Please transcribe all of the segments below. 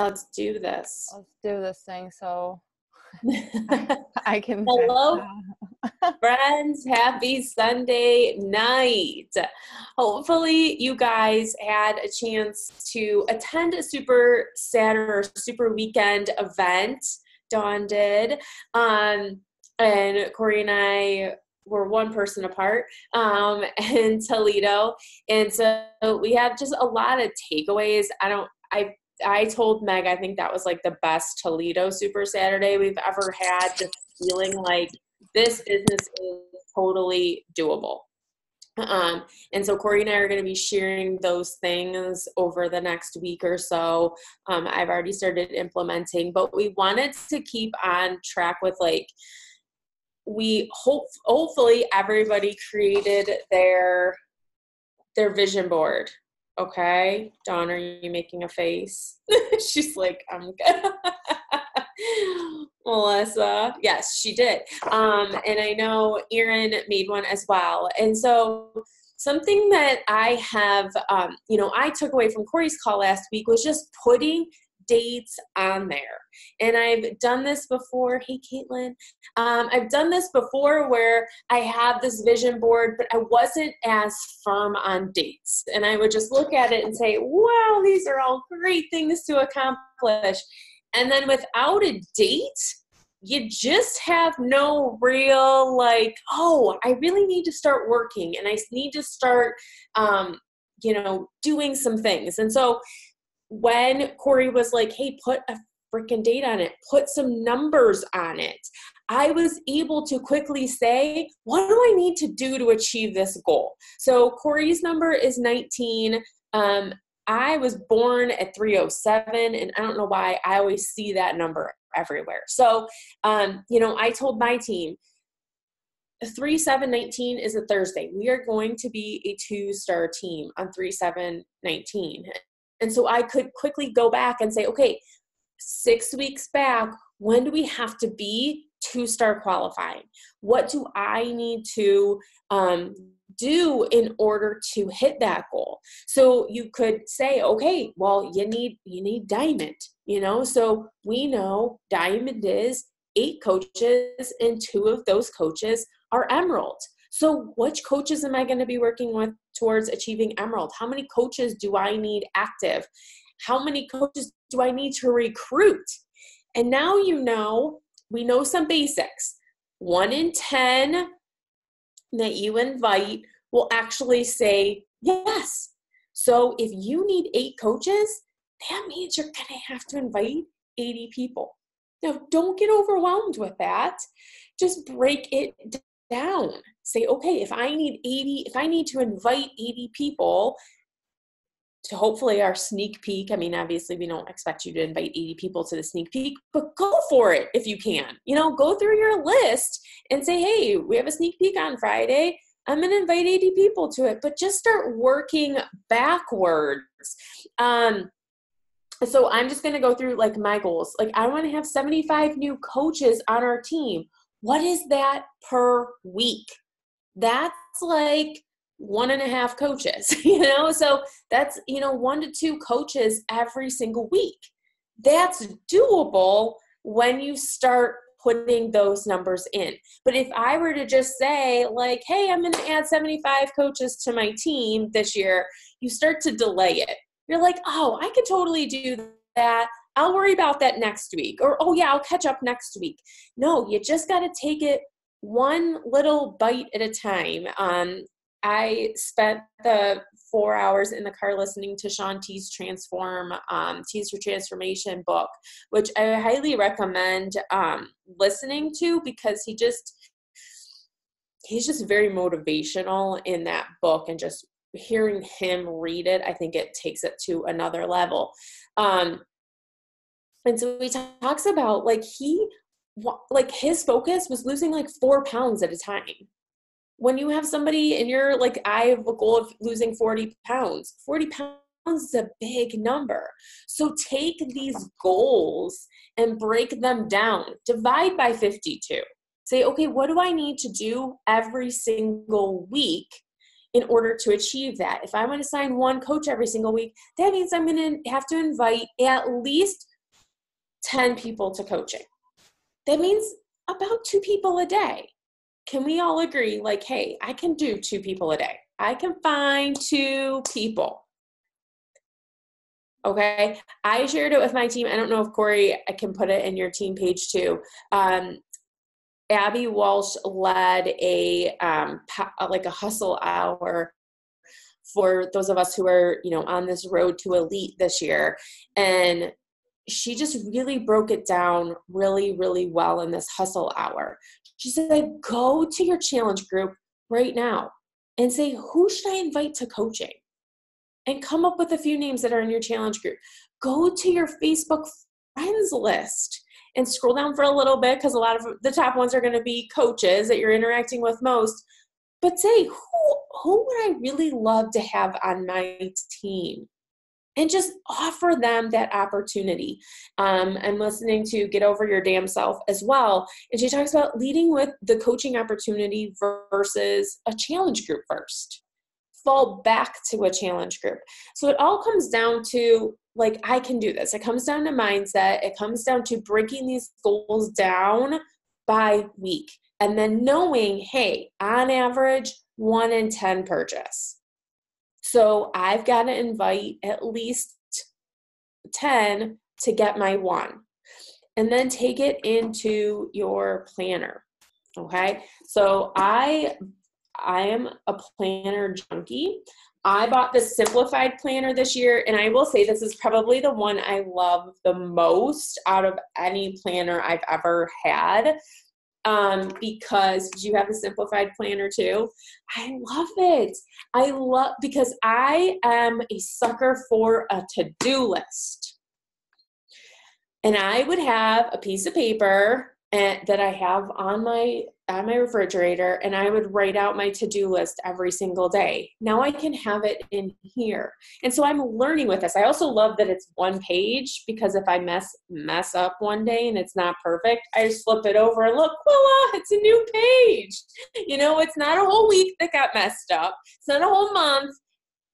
Let's do this. Let's do this thing so I can. Hello, friends. Happy Sunday night. Hopefully, you guys had a chance to attend a Super Saturday or Super Weekend event. Dawn did. And Corey and I were one person apart in Toledo. And so we had just a lot of takeaways. I told Meg, I think that was like the best Toledo Super Saturday we've ever had, just feeling like this business is totally doable. And so Corey and I are going to be sharing those things over the next week or so. I've already started implementing, but we wanted to keep on track with hopefully everybody created their vision board. Okay, Dawn, are you making a face? She's like, I'm good. Melissa, yes, she did. And I know Erin made one as well. And so something that I have, I took away from Corey's call last week was just putting dates on there. And I've done this before. Hey, Caitlin. I've done this before where I have this vision board, but I wasn't as firm on dates. And I would just look at it and say, wow, these are all great things to accomplish. And then without a date, you just have no real I really need to start working and I need to start, doing some things. And so when Corey was like, hey, put a freaking date on it, put some numbers on it, I was able to quickly say, what do I need to do to achieve this goal? So Corey's number is 19. I was born at 307, and I don't know why I always see that number everywhere. So, I told my team, 3/7/19 is a Thursday. We are going to be a 2-star team on 3/7/19. And so I could quickly go back and say, okay, 6 weeks back, when do we have to be 2-star qualifying? What do I need to do in order to hit that goal? So you could say, okay, well, you need diamond, so we know diamond is 8 coaches and 2 of those coaches are emerald. So which coaches am I going to be working with towards achieving emerald? How many coaches do I need active? How many coaches do I need to recruit? And now we know some basics. 1 in 10 that you invite will actually say yes. So if you need 8 coaches, that means you're going to have to invite 80 people. Now, don't get overwhelmed with that. Just break it down. Say, okay, if I need to invite 80 people to hopefully our sneak peek. I mean, obviously we don't expect you to invite 80 people to the sneak peek, but go for it if you can. Go through your list and say, hey, we have a sneak peek on Friday. I'm going to invite 80 people to it, but just start working backwards. So I'm just going to go through my goals. I want to have 75 new coaches on our team. What is that per week? That's 1.5 coaches, so that's, 1 to 2 coaches every single week. That's doable when you start putting those numbers in. But if I were to just say hey, I'm going to add 75 coaches to my team this year, you start to delay it. You're like, oh, I could totally do that. I'll worry about that next week. Or, oh yeah, I'll catch up next week. No, you just got to take it one little bite at a time. I spent the 4 hours in the car listening to Shaun T's Tees for Transformation book, which I highly recommend listening to because he's just very motivational in that book, and just hearing him read it, I think it takes it to another level. And so he talks about his focus was losing 4 pounds at a time. When you have somebody and you're I have a goal of losing 40 pounds, 40 pounds is a big number. So take these goals and break them down. Divide by 52. Say, okay, what do I need to do every single week in order to achieve that? If I want to sign 1 coach every single week, that means I'm going to have to invite at least 10 people to coaching. That means about 2 people a day. Can we all agree, like, hey, I can do 2 people a day. I can find 2 people. Okay. I shared it with my team. I don't know if Corey, I can put it in your team page too. Abby Walsh led a hustle hour for those of us who are, on this road to elite this year. And she just really broke it down really, really well in this hustle hour. She said, go to your challenge group right now and say, who should I invite to coaching? And come up with a few names that are in your challenge group. Go to your Facebook friends list and scroll down for a little bit, because a lot of the top ones are going to be coaches that you're interacting with most. But say, who would I really love to have on my team? And just offer them that opportunity. I'm listening to Get Over Your Damn Self as well. And she talks about leading with the coaching opportunity versus a challenge group first. Fall back to a challenge group. So it all comes down to, like, I can do this. It comes down to mindset. It comes down to breaking these goals down by week. And then knowing, hey, on average, 1 in 10 purchase. So I've got to invite at least 10 to get my 1. And then take it into your planner. Okay. So I am a planner junkie. I bought the simplified planner this year, and I will say this is probably the one I love the most out of any planner I've ever had. Because do you have a simplified planner too? I love it. Because I am a sucker for a to-do list. And I would have a piece of paper that I have on my refrigerator, and I would write out my to-do list every single day. Now I can have it in here. And so I'm learning with this. I also love that it's 1 page, because if I mess up one day and it's not perfect, I just flip it over and look, voila, it's a new page. It's not a whole week that got messed up. It's not a whole month.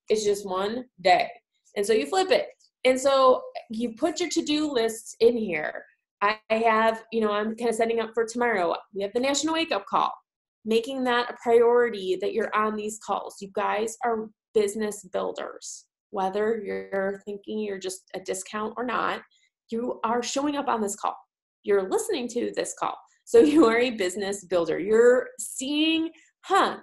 It's just 1 day. And so you flip it. And so you put your to-do lists in here. I have, I'm kind of setting up for tomorrow. We have the National Wake Up Call, making that a priority that you're on these calls. You guys are business builders. Whether you're thinking you're just a discount or not, you are showing up on this call. You're listening to this call. So you are a business builder. You're seeing,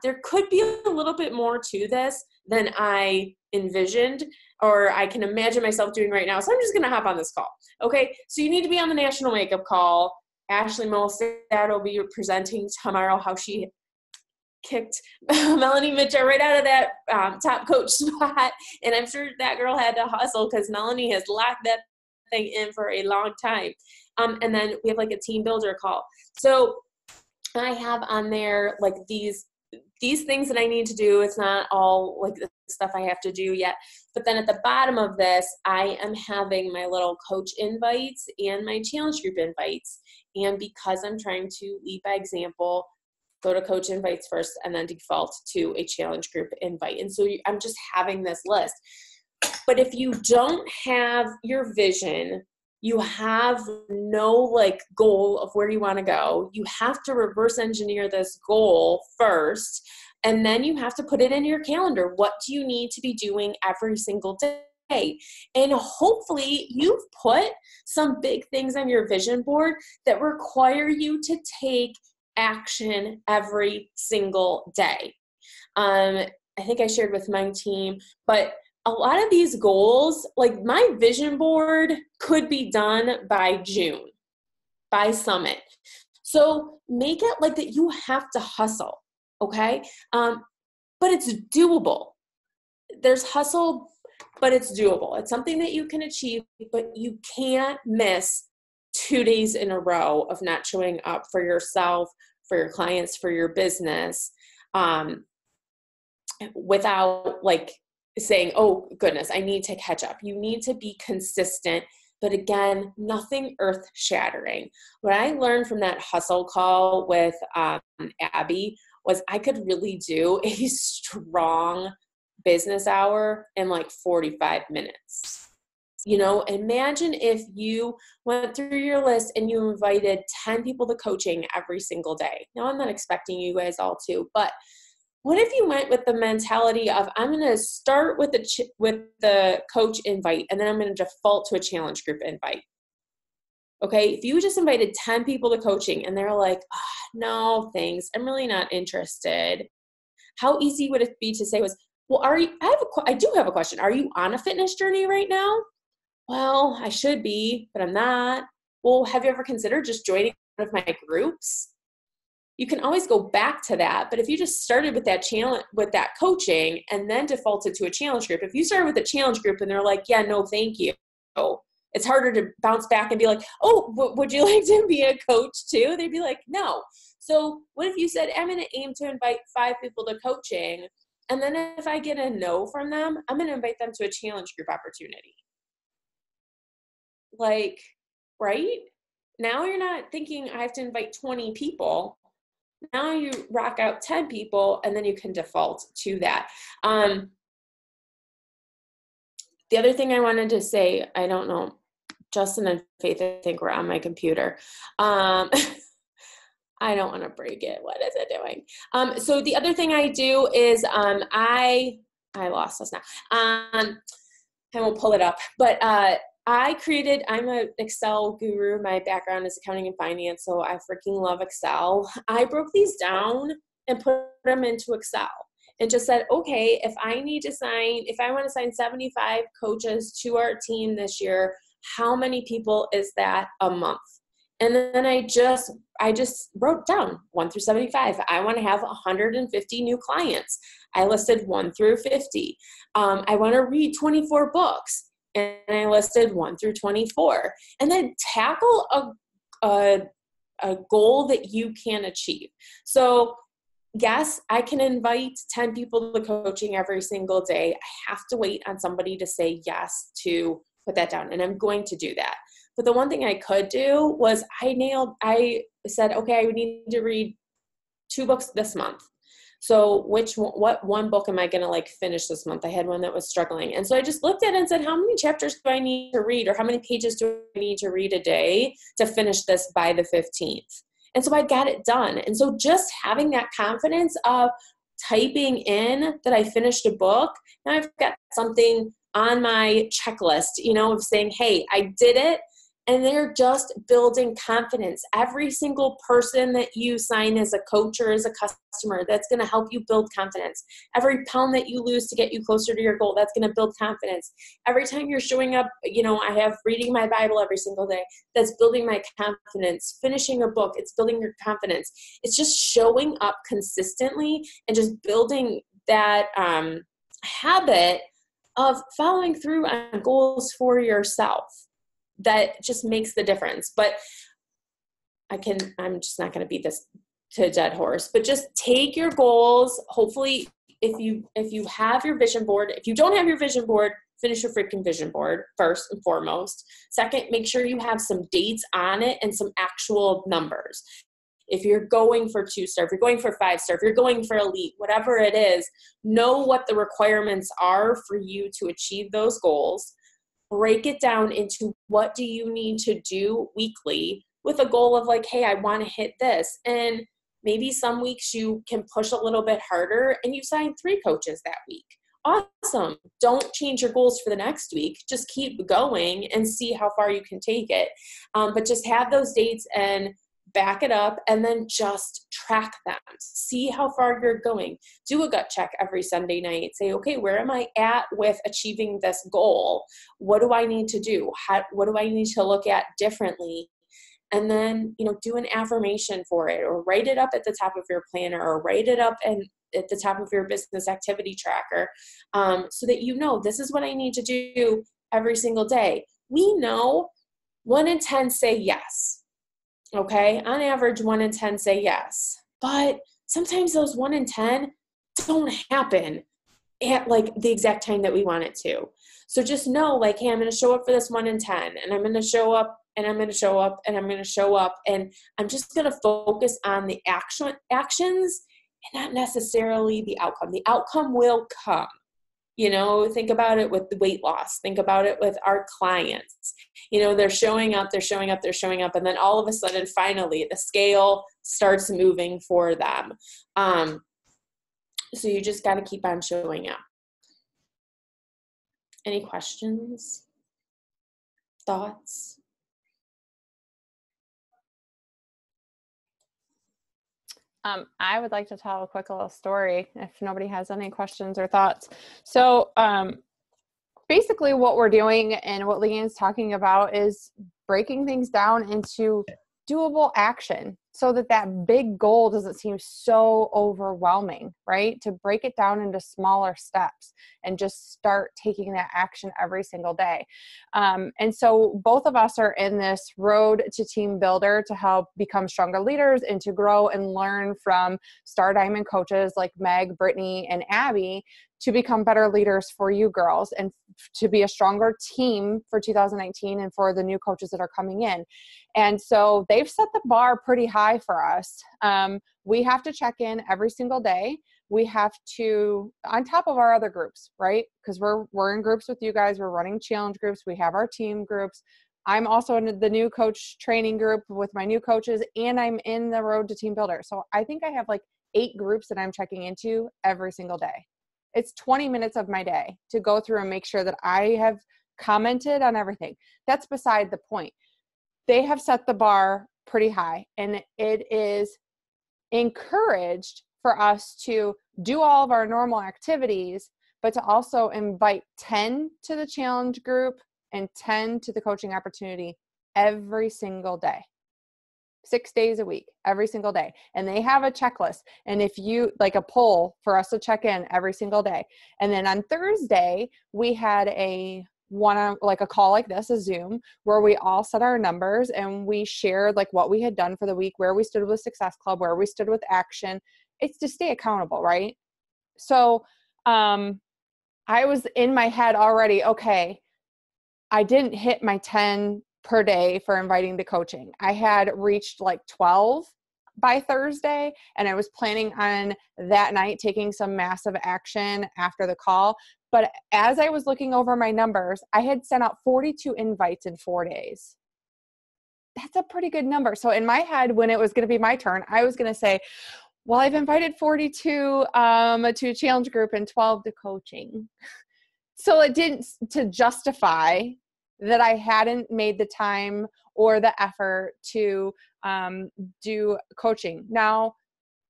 there could be a little bit more to this than I envisioned, or I can imagine myself doing right now. So I'm just going to hop on this call. Okay. So you need to be on the National Wake Up Call. Ashley Molstad will be presenting tomorrow how she kicked Melanie Mitchell right out of that top coach spot. And I'm sure that girl had to hustle, because Melanie has locked that thing in for a long time. And then we have like a team builder call. So I have on there like these things that I need to do. It's not all like the stuff I have to do yet. But then at the bottom of this, I am having my little coach invites and my challenge group invites. And because I'm trying to lead by example, go to coach invites first and then default to a challenge group invite. And so I'm just having this list. But if you don't have your vision, you have no like goal of where you want to go. You have to reverse engineer this goal first, and then you have to put it in your calendar. What do you need to be doing every single day? And hopefully you've put some big things on your vision board that require you to take action every single day. I think I shared with my team, but a lot of these goals, like my vision board could be done by June, by Summit. So make it like that you have to hustle, okay? But it's doable. There's hustle, but it's doable. It's something that you can achieve, but you can't miss 2 days in a row of not showing up for yourself, for your clients, for your business, without like saying, oh goodness, I need to catch up. You need to be consistent, but again, nothing earth shattering. What I learned from that hustle call with Abby was I could really do a strong business hour in like 45 minutes. Imagine if you went through your list and you invited 10 people to coaching every single day. Now, I'm not expecting you guys all to, but what if you went with the mentality of, I'm going to start with the coach invite, and then I'm going to default to a challenge group invite. Okay, if you just invited 10 people to coaching and they're like, no, thanks, I'm really not interested. How easy would it be to say well, I do have a question. Are you on a fitness journey right now? Well, I should be, but I'm not. Well, have you ever considered just joining one of my groups? You can always go back to that. But if you just started with that challenge, with that coaching, and then defaulted to a challenge group, if you started with a challenge group and they're like, yeah, no, thank you. It's harder to bounce back and be like, oh, would you like to be a coach too? They'd be like, no. So what if you said, I'm going to aim to invite 5 people to coaching. And then if I get a no from them, I'm going to invite them to a challenge group opportunity. Like, right? Now you're not thinking I have to invite 20 people. Now you rock out 10 people, and then you can default to that. The other thing I wanted to say, I don't know, Justin and Faith, I think we're on my computer. I don't want to break it. What is it doing? So the other thing I do is I lost this now. I won't pull it up, but I'm an Excel guru. My background is accounting and finance, so I freaking love Excel. I broke these down and put them into Excel and just said, okay, if I want to sign 75 coaches to our team this year, how many people is that a month? And then I just wrote down 1 through 75. I want to have 150 new clients. I listed 1 through 50. I want to read 24 books. And I listed 1 through 24. And then tackle a goal that you can achieve. So yes, I can invite 10 people to coaching every single day. I have to wait on somebody to say yes to put that down. And I'm going to do that. But the one thing I could do was I said, okay, I need to read 2 books this month. So what one book am I going to finish this month? I had one that was struggling. And so I just looked at it and said, how many chapters do I need to read, or how many pages do I need to read a day to finish this by the 15th? And so I got it done. And so just having that confidence of typing in that I finished a book, now I've got something on my checklist, of saying, hey, I did it. And they're just building confidence. Every single person that you sign as a coach or as a customer, that's going to help you build confidence. Every pound that you lose to get you closer to your goal, that's going to build confidence. Every time you're showing up, I have reading my Bible every single day. That's building my confidence. Finishing a book, it's building your confidence. It's just showing up consistently and just building that habit of following through on goals for yourself. That just makes the difference. But I'm just not going to beat this to a dead horse, but just take your goals. Hopefully if you have your vision board, if you don't have your vision board, finish your freaking vision board first and foremost. Second, make sure you have some dates on it and some actual numbers. If you're going for 2-star, if you're going for 5-star, if you're going for elite, whatever it is, know what the requirements are for you to achieve those goals. Break it down into what do you need to do weekly with a goal of hey, I want to hit this. And maybe some weeks you can push a little bit harder and you sign 3 coaches that week. Awesome. Don't change your goals for the next week. Just keep going and see how far you can take it. But just have those dates and back it up, and then just track them. See how far you're going. Do a gut check every Sunday night. Say, okay, where am I at with achieving this goal? What do I need to do? What do I need to look at differently? And then, do an affirmation for it, or write it up at the top of your planner, or write it up at the top of your business activity tracker, so that this is what I need to do every single day. We know 1 in 10 say yes. Okay, on average, 1 in 10 say yes. But sometimes those 1 in 10 don't happen at the exact time that we want it to. So just know, hey, I'm going to show up for this 1 in 10, and I'm going to show up, and I'm going to show up, and I'm going to show up, and I'm just going to focus on the actions and not necessarily the outcome. The outcome will come. Think about it with the weight loss. Think about it with our clients. They're showing up, and then all of a sudden, finally, the scale starts moving for them. So you just got to keep on showing up. Any questions? Thoughts? I would like to tell a quick little story if nobody has any questions or thoughts. So basically what we're doing and what Leanne's talking about is breaking things down into doable action so that big goal doesn't seem so overwhelming, right? To break it down into smaller steps and just start taking that action every single day. And so both of us are in this road to team builder to help become stronger leaders and to grow and learn from Star Diamond coaches like Meg, Brittany, and Abby to become better leaders for you girls and to be a stronger team for 2019 and for the new coaches that are coming in. And so they've set the bar pretty high for us. We have to check in every single day. We have to, on top of our other groups, right? Because we're in groups with you guys. We're running challenge groups. We have our team groups. I'm also in the new coach training group with my new coaches, and I'm in the road to team builder. So I think I have like 8 groups that I'm checking into every single day. It's 20 minutes of my day to go through and make sure that I have commented on everything. That's beside the point. They have set the bar pretty high, and it is encouraged for us to do all of our normal activities, but to also invite 10 to the challenge group and 10 to the coaching opportunity every single day. 6 days a week, every single day. And they have a checklist. And if you like a poll for us to check in every single day. And then on Thursday, we had a call like this, a Zoom, where we all set our numbers and we shared like what we had done for the week, where we stood with Success Club, where we stood with Action. It's to stay accountable, right? So I was in my head already, okay, I didn't hit my 10 per day for inviting to coaching. I had reached like 12 by Thursday, and I was planning on that night taking some massive action after the call. But as I was looking over my numbers, I had sent out 42 invites in 4 days. That's a pretty good number. So in my head, when it was going to be my turn, I was going to say, well, I've invited 42 to a challenge group and 12 to coaching. So it didn't to justify that I hadn't made the time or the effort to do coaching. Now,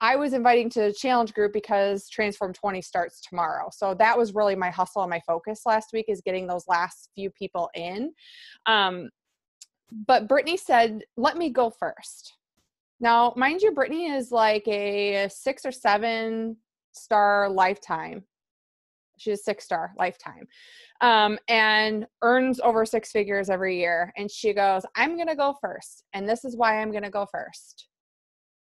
I was inviting to the challenge group because Transform 20 starts tomorrow. So that was really my hustle and my focus last week, is getting those last few people in. But Brittany said, let me go first. Now, mind you, Brittany is like a 6 or 7 star lifetime. She's a 6-star lifetime, and earns over 6 figures every year. And she goes, I'm going to go first. And this is why I'm going to go first.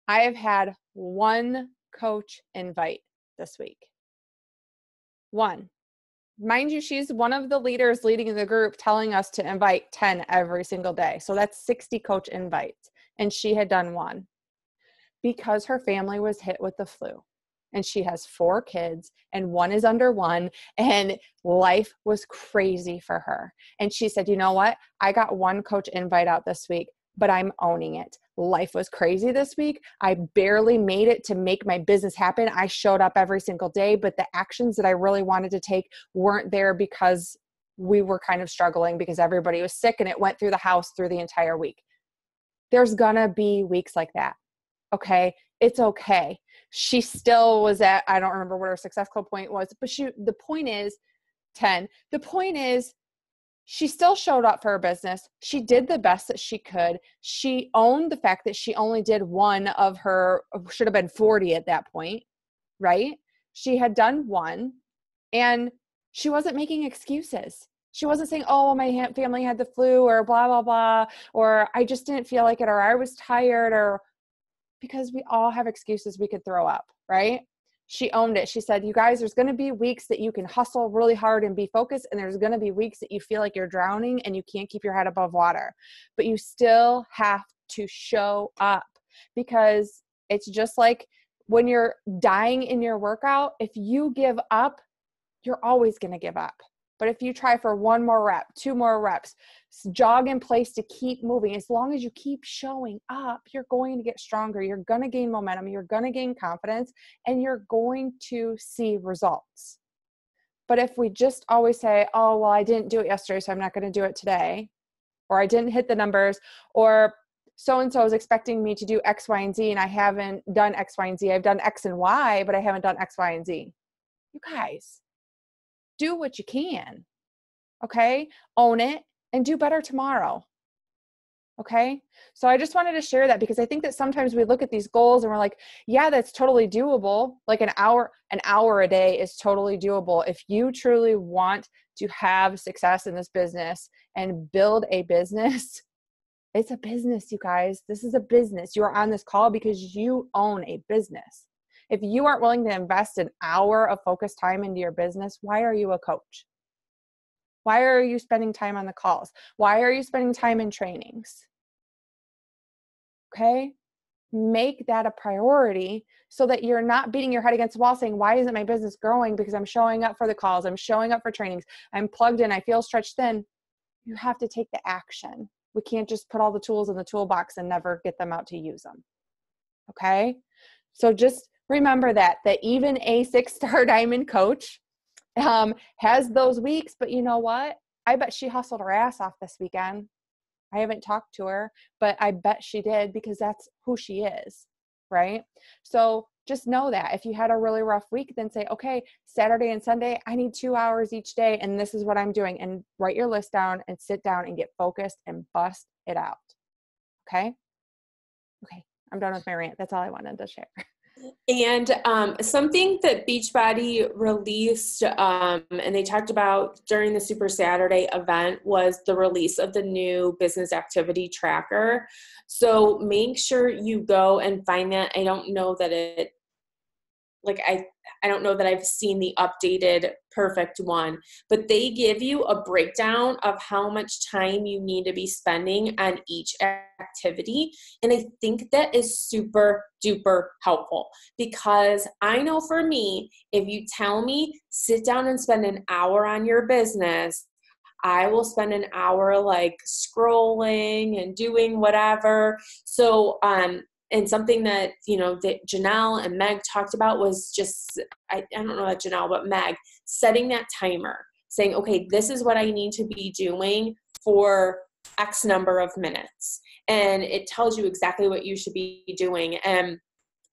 I have had 1 coach invite this week. 1. Mind you, she's one of the leaders leading the group, telling us to invite 10 every single day. So that's 60 coach invites. And she had done 1 because her family was hit with the flu. And she has 4 kids, and 1 is under 1, and life was crazy for her. And she said, you know what? I got 1 coach invite out this week, but I'm owning it. Life was crazy this week. I barely made it to make my business happen. I showed up every single day, but the actions that I really wanted to take weren't there because we were kind of struggling because everybody was sick, and it went through the house through the entire week. There's gonna be weeks like that. Okay. It's okay. She still was at, I don't remember what her Success Club point was, but the point is 10. The point is she still showed up for her business. She did the best that she could. She owned the fact that she only did 1 of her, should have been 40 at that point, right? She had done 1, and she wasn't making excuses. She wasn't saying, oh, my family had the flu, or blah, blah, blah, or I just didn't feel like it, or I was tired, or because we all have excuses we could throw up, right? She owned it. She said, you guys, there's going to be weeks that you can hustle really hard and be focused. And there's going to be weeks that you feel like you're drowning and you can't keep your head above water, but you still have to show up, because it's just like when you're dying in your workout, if you give up, you're always going to give up. But if you try for one more rep, two more reps, jog in place to keep moving, as long as you keep showing up, you're going to get stronger. You're going to gain momentum. You're going to gain confidence, and you're going to see results. But if we just always say, oh, well, I didn't do it yesterday, so I'm not going to do it today, or I didn't hit the numbers, or so-and-so is expecting me to do X, Y, and Z, and I haven't done X, Y, and Z. I've done X and Y, but I haven't done X, Y, and Z. You guys, do what you can, okay? Own it and do better tomorrow, okay? So I just wanted to share that because I think that sometimes we look at these goals and we're like, yeah, that's totally doable. Like an hour a day is totally doable. If you truly want to have success in this business and build a business, it's a business, you guys. This is a business. You are on this call because you own a business. If you aren't willing to invest an hour of focused time into your business, why are you a coach? Why are you spending time on the calls? Why are you spending time in trainings? Okay? Make that a priority so that you're not beating your head against the wall saying, why isn't my business growing? Because I'm showing up for the calls. I'm showing up for trainings. I'm plugged in. I feel stretched thin. You have to take the action. We can't just put all the tools in the toolbox and never get them out to use them. Okay? So just remember that even a 6-star diamond coach has those weeks, but you know what? I bet she hustled her ass off this weekend. I haven't talked to her, but I bet she did because that's who she is, right? So just know that if you had a really rough week, then say, okay, Saturday and Sunday, I need 2 hours each day, and this is what I'm doing. And write your list down and sit down and get focused and bust it out. Okay? Okay, I'm done with my rant. That's all I wanted to share. And something that Beachbody released, and they talked about during the Super Saturday event, was the release of the new business activity tracker. So make sure you go and find that. I don't know that I don't know that I've seen the updated perfect one, but they give you a breakdown of how much time you need to be spending on each activity. And I think that is super duper helpful because I know for me, if you tell me sit down and spend an hour on your business, I will spend an hour like scrolling and doing whatever. So, and something that, that Janelle and Meg talked about was just, I don't know that Janelle, but Meg, setting that timer, saying, okay, this is what I need to be doing for X number of minutes. And it tells you exactly what you should be doing. And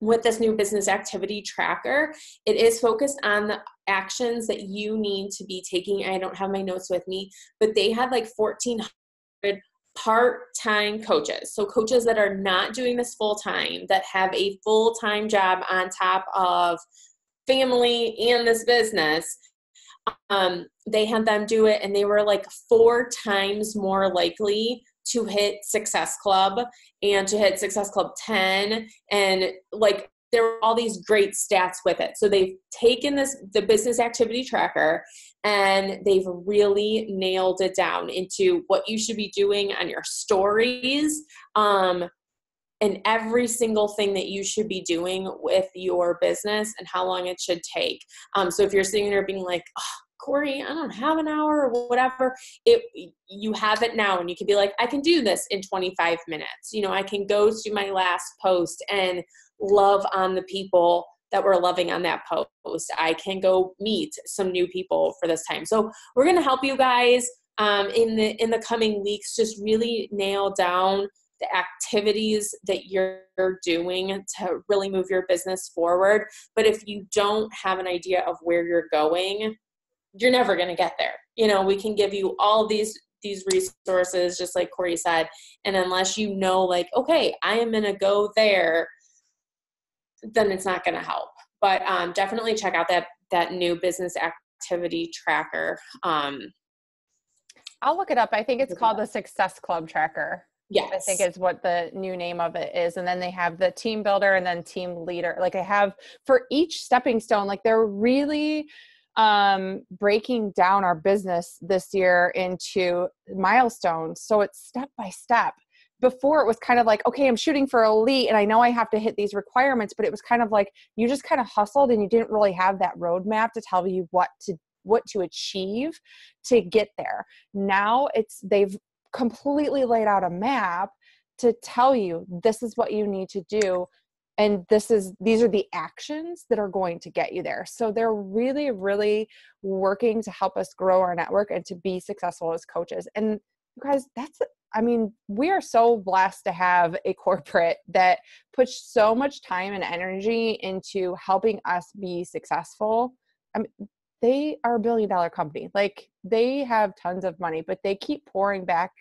with this new business activity tracker, it is focused on the actions that you need to be taking. I don't have my notes with me, but they had like 1,400 part-time coaches. So coaches that are not doing this full-time, that have a full-time job on top of family and this business. They had them do it and they were like 4 times more likely to hit Success Club and to hit Success Club 10. And like, there were all these great stats with it. So they've taken the business activity tracker, and they've really nailed it down into what you should be doing on your stories, and every single thing that you should be doing with your business and how long it should take. So if you're sitting there being like, oh, Corey, I don't have an hour or whatever, you have it now, and you can be like, I can do this in 25 minutes. I can go to my last post and love on the people that were loving on that post. I can go meet some new people for this time. So we're going to help you guys in the coming weeks, just really nail down the activities that you're doing to really move your business forward. But if you don't have an idea of where you're going, you're never going to get there. We can give you all these resources, just like Corey said. And unless you know, like, okay, I am going to go there, then it's not going to help. But definitely check out that new business activity tracker. I'll look it up. I think it's called the Success Club Tracker. Yes. I think is what the new name of it is. And then they have the team builder and then team leader. Like I have for each stepping stone, like they're really breaking down our business this year into milestones. So it's step by step. Before it was kind of like, okay, I'm shooting for elite and I know I have to hit these requirements, but it was kind of like you just kind of hustled and you didn't really have that roadmap to tell you what what to achieve to get there. Now they've completely laid out a map to tell you this is what you need to do. And these are the actions that are going to get you there. So they're really, really working to help us grow our network and to be successful as coaches. And you guys, we are so blessed to have a corporate that puts so much time and energy into helping us be successful. They are $1 billion company. Like, they have tons of money, but they keep pouring back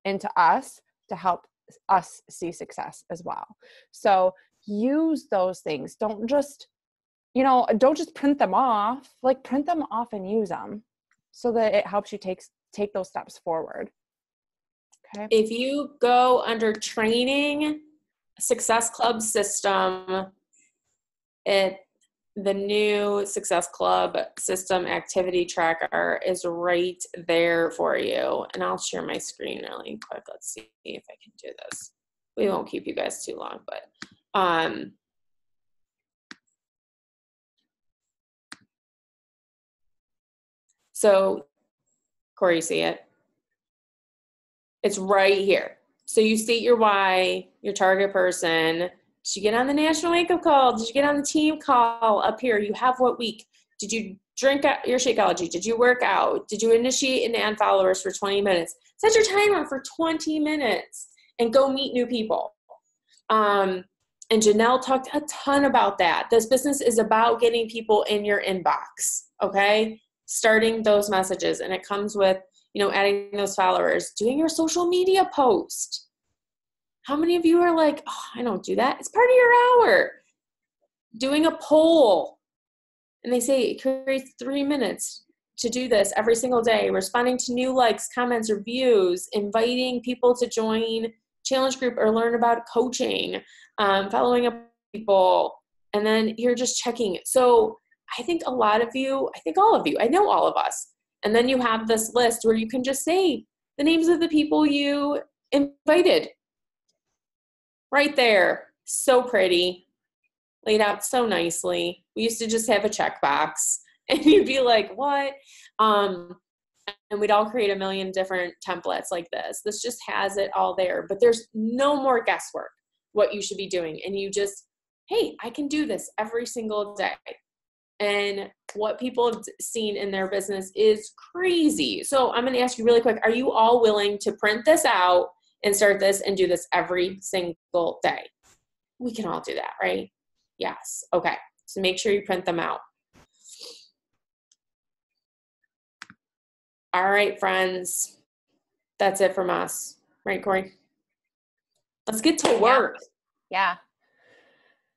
into us to help us see success as well. So use those things. Don't just print them off. Like, print them off and use them so that it helps you take those steps forward. Okay. If you go under training, Success Club system, the new Success Club system activity tracker is right there for you. And I'll share my screen really quick. Let's see if I can do this. We won't keep you guys too long, but so Corey, you see it? It's right here. So you state your why, your target person. Did you get on the national wake-up call? Did you get on the team call up here? You have what week? Did you drink your Shakeology? Did you work out? Did you initiate and add followers for 20 minutes? Set your timer for 20 minutes and go meet new people. And Janelle talked a ton about that. This business is about getting people in your inbox, okay? Starting those messages. And it comes with, adding those followers, doing your social media post. How many of you are like, oh, I don't do that? It's part of your hour. Doing a poll. And they say it creates 3 minutes to do this every single day. Responding to new likes, comments, or views. Inviting people to join challenge group or learn about coaching. Following up people. And then you're just checking. So I think all of you, I know all of us. And then you have this list where you can just say the names of the people you invited. Right there. So pretty. Laid out so nicely. We used to just have a checkbox. And you'd be like, what? And we'd all create a million different templates like this. This just has it all there. But there's no more guesswork what you should be doing. And you just, hey, I can do this every single day. And what people have seen in their business is crazy. So I'm going to ask you really quick, are you all willing to print this out and start this and do this every single day? We can all do that, right? Yes. Okay. So make sure you print them out. All right, friends. That's it from us. Right, Corey? Let's get to work. Yeah.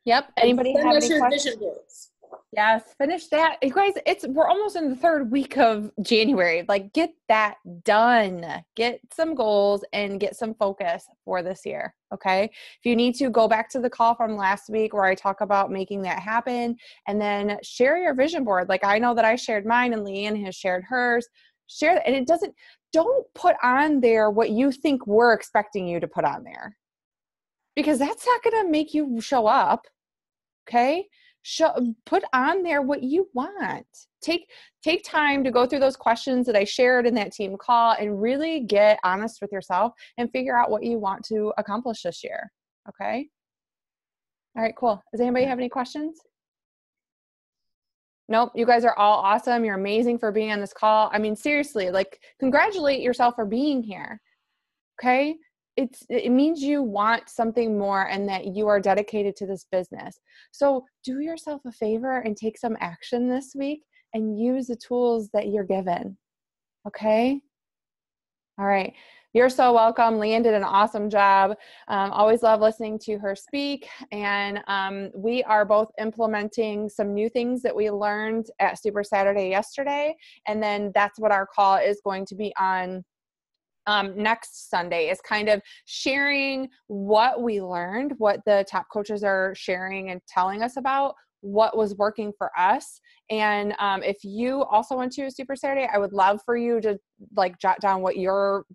Yep. Anybody have any questions? Vision boards. Yes, finish that. You guys, we're almost in the third week of January. Like, get that done. Get some goals and get some focus for this year. Okay. If you need to, go back to the call from last week where I talk about making that happen, and then share your vision board. Like, I know that I shared mine and Leanne has shared hers. Share that. And don't put on there what you think we're expecting you to put on there, because that's not going to make you show up. Okay. Put on there what you want. Take time to go through those questions that I shared in that team call and really get honest with yourself and figure out what you want to accomplish this year. Okay. All right, cool. Does anybody have any questions? Nope. You guys are all awesome. You're amazing for being on this call. I mean, seriously, like, congratulate yourself for being here. Okay. It means you want something more and that you are dedicated to this business. So do yourself a favor and take some action this week and use the tools that you're given. Okay? All right. You're so welcome. Leanne did an awesome job. Always love listening to her speak. And we are both implementing some new things that we learned at Super Saturday yesterday. And then that's what our call is going to be on next Sunday, is kind of sharing what we learned, what the top coaches are sharing and telling us about, what was working for us. And if you also went to Super Saturday, I would love for you to jot down what your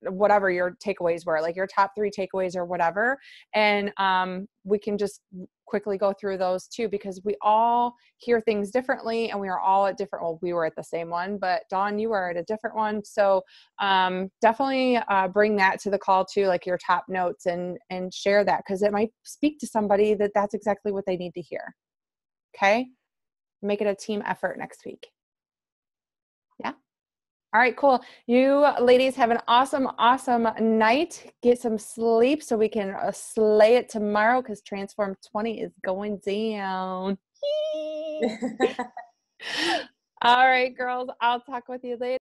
whatever your takeaways were, like your top 3 takeaways or whatever. And we can just quickly go through those too, because we all hear things differently and we are all at different, well, we were at the same one, but Dawn, you were at a different one. So definitely bring that to the call too, like your top notes, and share that, because it might speak to somebody that that's exactly what they need to hear. Okay. Make it a team effort next week. Yeah. All right, cool. You ladies have an awesome, awesome night. Get some sleep so we can slay it tomorrow, because Transform 20 is going down. All right, girls. I'll talk with you later.